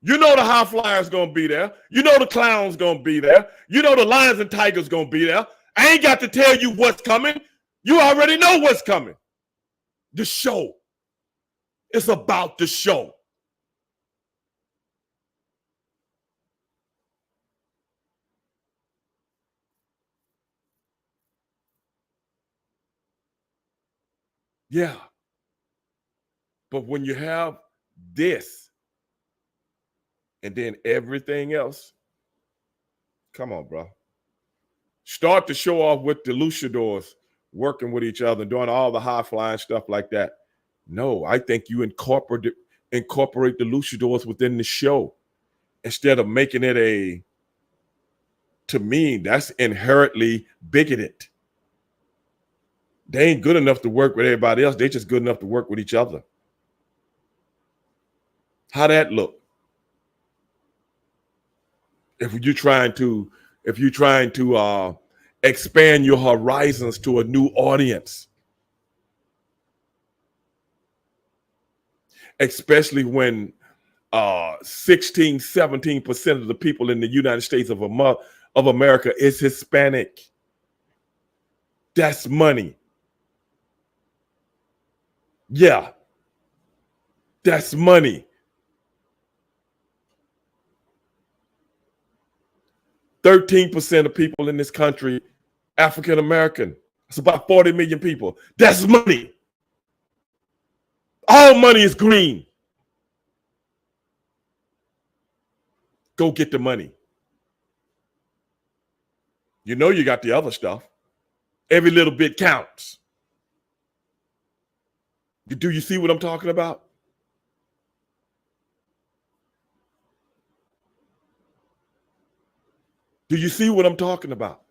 You know the high flyers gonna be there. You know the clowns gonna be there. You know the lions and tigers gonna be there. I ain't got to tell you what's coming. You already know what's coming. The show. It's about the show. Yeah. But when you have this and then everything else, come on, bro. Start to show off with the luchadors working with each other and doing all the high flying stuff like that. No, I think you incorporate the luchadors within the show instead of making it a to me, that's inherently bigoted. They ain't good enough to work with everybody else. They just good enough to work with each other. How that look? If you're trying to expand your horizons to a new audience, especially when 16, 17% of the people in the United States of America is Hispanic. That's money. Yeah, that's money. 13% of people in this country, African American. It's about 40 million people. That's money. All money is green. Go get the money. You know you got the other stuff. Every little bit counts. Do you see what I'm talking about? Do you see what I'm talking about?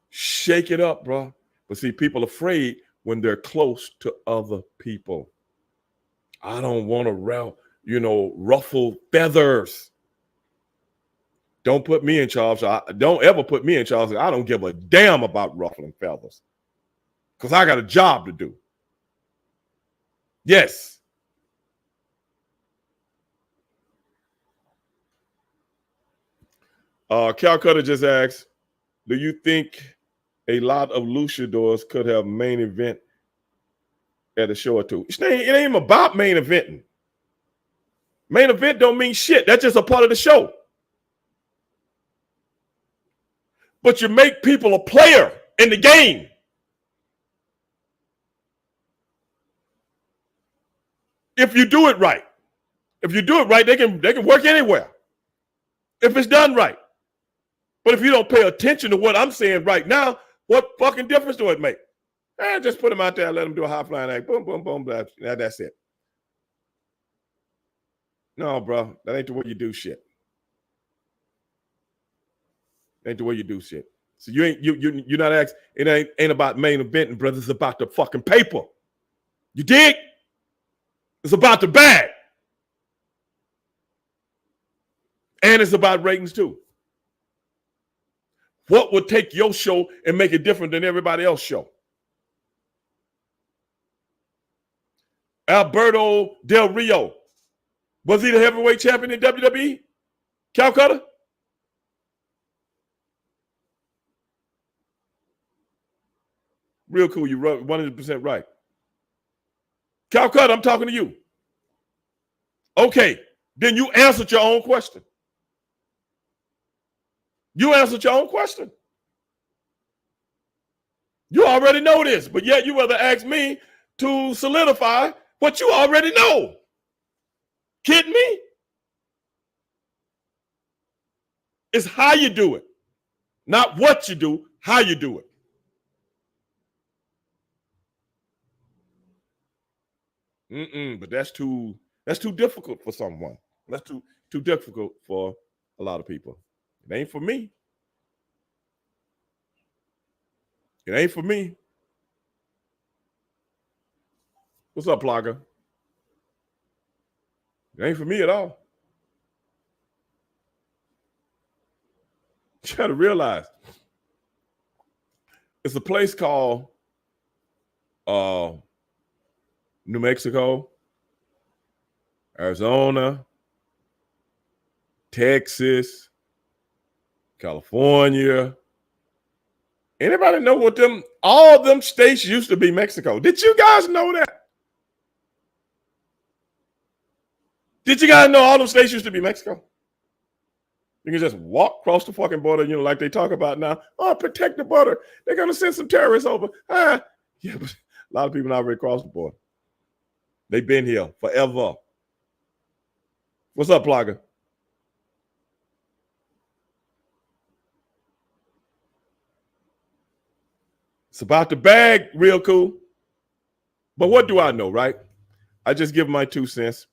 Shake it up, bro. But see, people are afraid when they're close to other people. I don't want to, ruffle feathers. Don't put me in charge. Don't ever put me in charge. I don't give a damn about ruffling feathers because I got a job to do. Yes. Calcutta just asked, do you think a lot of luchadors could have main event at a show or two? It ain't even about main eventing. Main event don't mean shit. That's just a part of the show. But you make people a player in the game. If you do it right. If you do it right, they can work anywhere. If it's done right. But if you don't pay attention to what I'm saying right now, what fucking difference do it make? Just put them out there and let them do a high flying act. Boom, boom, boom, blah. That's it. No, bro, that ain't the way you do shit. Ain't the way you do shit. So you're not asking. It ain't about main eventing, brother. It's about the fucking paper. You dig? It's about the bag, and it's about ratings too. What would take your show and make it different than everybody else's show? Alberto Del Rio, was he the heavyweight champion in WWE? Calcutta? Real cool. You're 100% right. Calcutta, I'm talking to you. Okay, then you answered your own question. You answered your own question. You already know this, but yet you rather ask me to solidify what you already know. Kidding me? It's how you do it, not what you do, how you do it. But that's too difficult for someone. That's too difficult for a lot of people. It ain't for me. It ain't for me. What's up, Plaga? It ain't for me at all. You got to realize it's a place called New Mexico, Arizona, Texas, California. Anybody know what all them states used to be Mexico? Did you guys know that? Did you guys know all them states used to be Mexico? You can just walk across the fucking border, like they talk about now. Oh, protect the border. They're going to send some terrorists over. Yeah, but a lot of people already crossed the border. They've been here forever. What's up, Plaga? It's about the bag, real cool. But what do I know, right? I just give my 2 cents.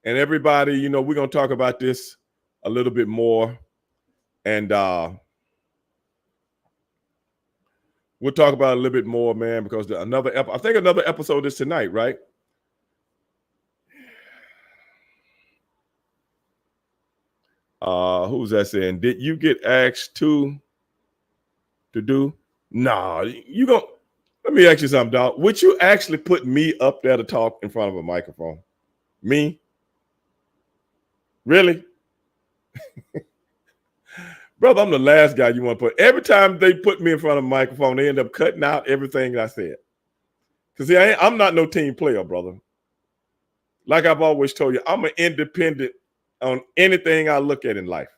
And everybody, you know, we're going to talk about this a little bit more. And we'll talk about it a little bit more, man, because I think another episode is tonight, right? Who's that saying? Did you get asked to do? Nah, you going let me ask you something, dog. Would you actually put me up there to talk in front of a microphone? Me? Really? Brother, I'm the last guy you want to put. Every time they put me in front of a microphone, they end up cutting out everything I said. Because I'm not no team player, brother. Like I've always told you, I'm an independent on anything I look at in life.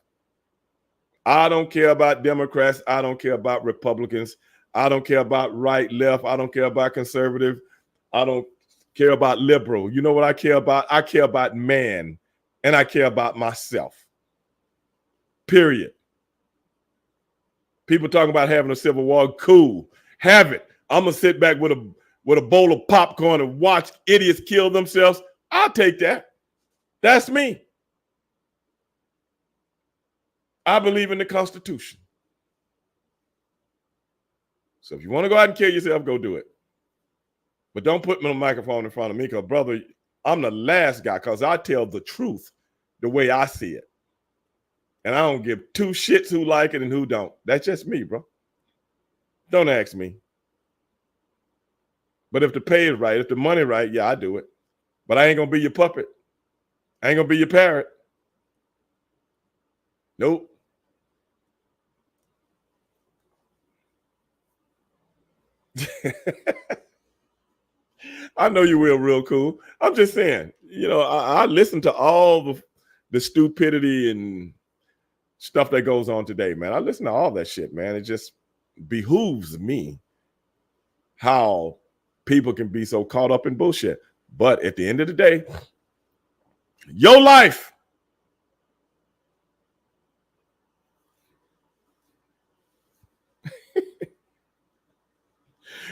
I don't care about Democrats. I don't care about Republicans. I don't care about right, left. I don't care about conservative. I don't care about liberal. You know what I care about? I care about man, and I care about myself. Period. People talking about having a civil war. Cool. Have it. I'm going to sit back with a bowl of popcorn and watch idiots kill themselves. I'll take that. That's me. I believe in the Constitution. So if you want to go out and kill yourself, go do it. But don't put me on a microphone in front of me, because, brother, I'm the last guy, because I tell the truth the way I see it. And I don't give two shits who like it and who don't. That's just me, bro. Don't ask me. But if the pay is right, if the money right, yeah, I do it. But I ain't going to be your puppet. I ain't going to be your parrot. Nope. I know you will real cool. I'm just saying, you know, I listen to all the stupidity and stuff that goes on today, man. I listen to all that shit, man. It just behooves me how people can be so caught up in bullshit. But at the end of the day, your life.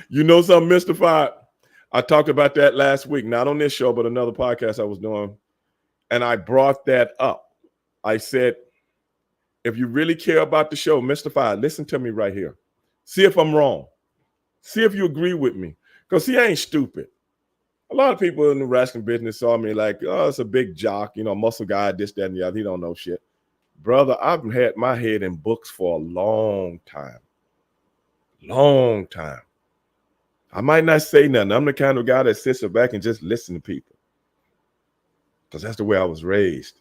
You know something mystified? I talked about that last week, not on this show, but another podcast I was doing. And I brought that up. I said, if you really care about the show, Mystified, listen to me right here. See if I'm wrong. See if you agree with me. Because he ain't stupid. A lot of people in the wrestling business saw me like, oh, it's a big jock, you know, muscle guy, this, that, and the other. He don't know shit. Brother, I've had my head in books for a long time. Long time. I might not say nothing. I'm the kind of guy that sits back and just listen to people. Because that's the way I was raised.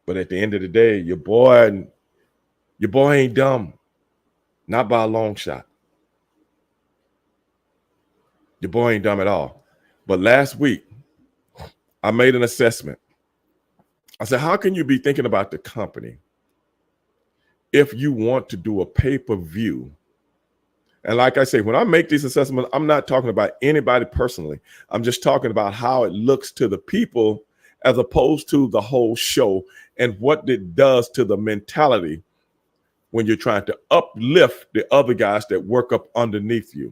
But at the end of the day, your boy ain't dumb. Not by a long shot. Your boy ain't dumb at all. But last week, I made an assessment. I said, how can you be thinking about the company if you want to do a pay-per-view? And like I say, when I make these assessments, I'm not talking about anybody personally. I'm just talking about how it looks to the people as opposed to the whole show and what it does to the mentality when you're trying to uplift the other guys that work up underneath you.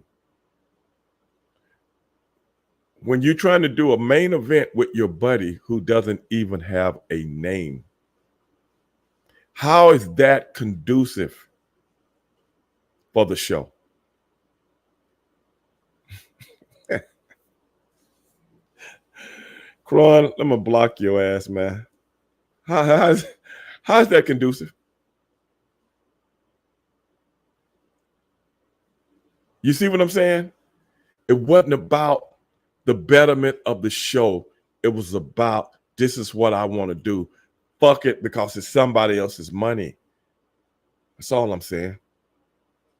When you're trying to do a main event with your buddy who doesn't even have a name, how is that conducive for the show? Cron, I'm gonna block your ass, man. How's that conducive? You see what I'm saying? It wasn't about the betterment of the show. It was about, this is what I want to do. Fuck it, because it's somebody else's money. That's all I'm saying.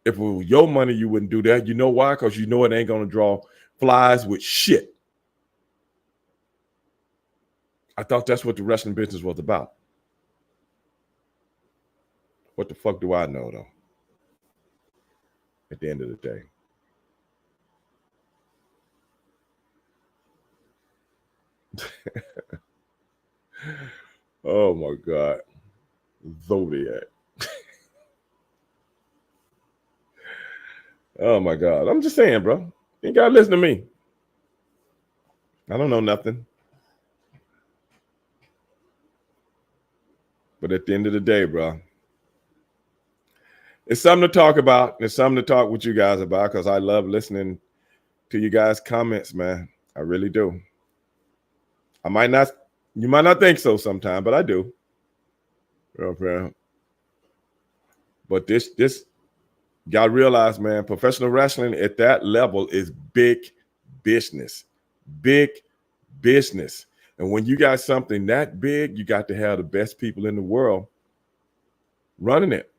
If it was your money, you wouldn't do that. You know why? Because you know it ain't going to draw flies with shit. I thought that's what the wrestling business was about. What the fuck do I know, though? At the end of the day. Oh, my God. Zodiac. Oh, my God. I'm just saying, bro. You ain't got to listen to me. I don't know nothing. But at the end of the day, bro, it's something to talk about. It's something to talk with you guys about because I love listening to you guys' comments, man. I really do. You might not think so sometimes, but I do. But this, you gotta realize, man, professional wrestling at that level is big business. Big business. And when you got something that big, you got to have the best people in the world running it.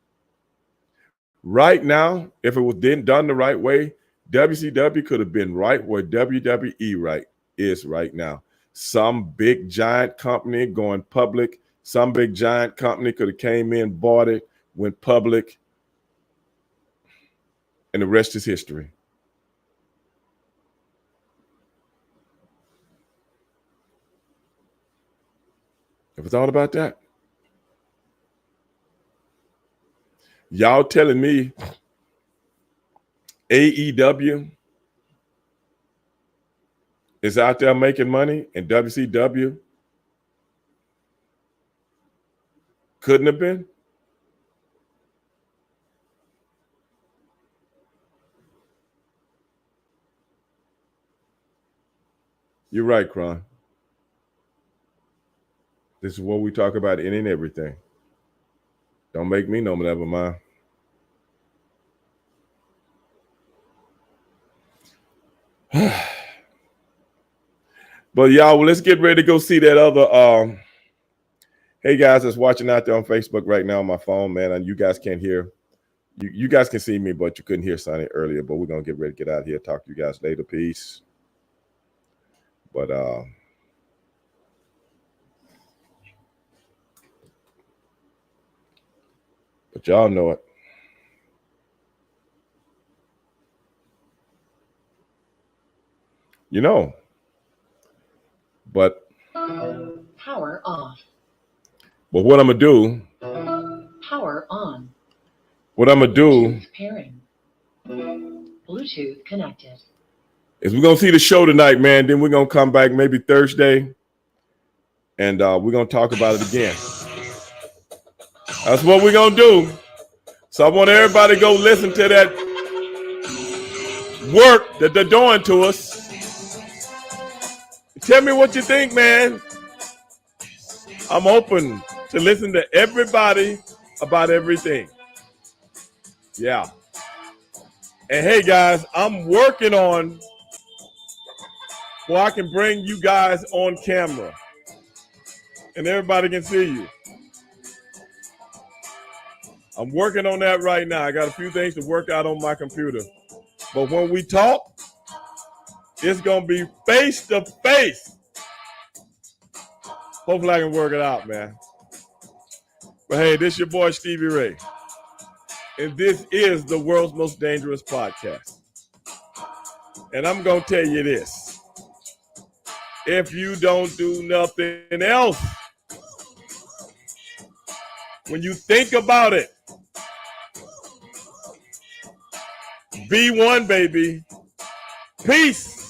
Right now, if it was done the right way, WCW could have been right where WWE is right now. Some big giant company going public. Some big giant company could have came in, bought it, went public, and the rest is history. Ever thought about that? Y'all telling me AEW is out there making money and WCW couldn't have been? You're right, Kron. This is what we talk about in and everything. Don't make me no never mind. But y'all, well, let's get ready to go see that other. Hey guys, that's watching out there on Facebook right now on my phone, man. And you guys can't hear. You guys can see me, but you couldn't hear Sonny earlier. But we're gonna get ready to get out of here. Talk to you guys later. Peace. But y'all know it. You know. But power off. But what I'm gonna do? Power on. What I'm gonna do? Pairing. Bluetooth connected. Is we're gonna see the show tonight, man. Then we're gonna come back maybe Thursday, and we're gonna talk about it again. That's what we're gonna do. So I want everybody to go listen to that work that they're doing to us. Tell me what you think, man. I'm open to listen to everybody about everything. Yeah. And hey, guys, I'm working on where I can bring you guys on camera and everybody can see you. I'm working on that right now. I got a few things to work out on my computer. But when we talk, it's going to be face to face. Hopefully I can work it out, man. But hey, this is your boy, Stevie Ray. And this is the world's most dangerous podcast. And I'm going to tell you this. If you don't do nothing else, when you think about it, be one, baby. Peace.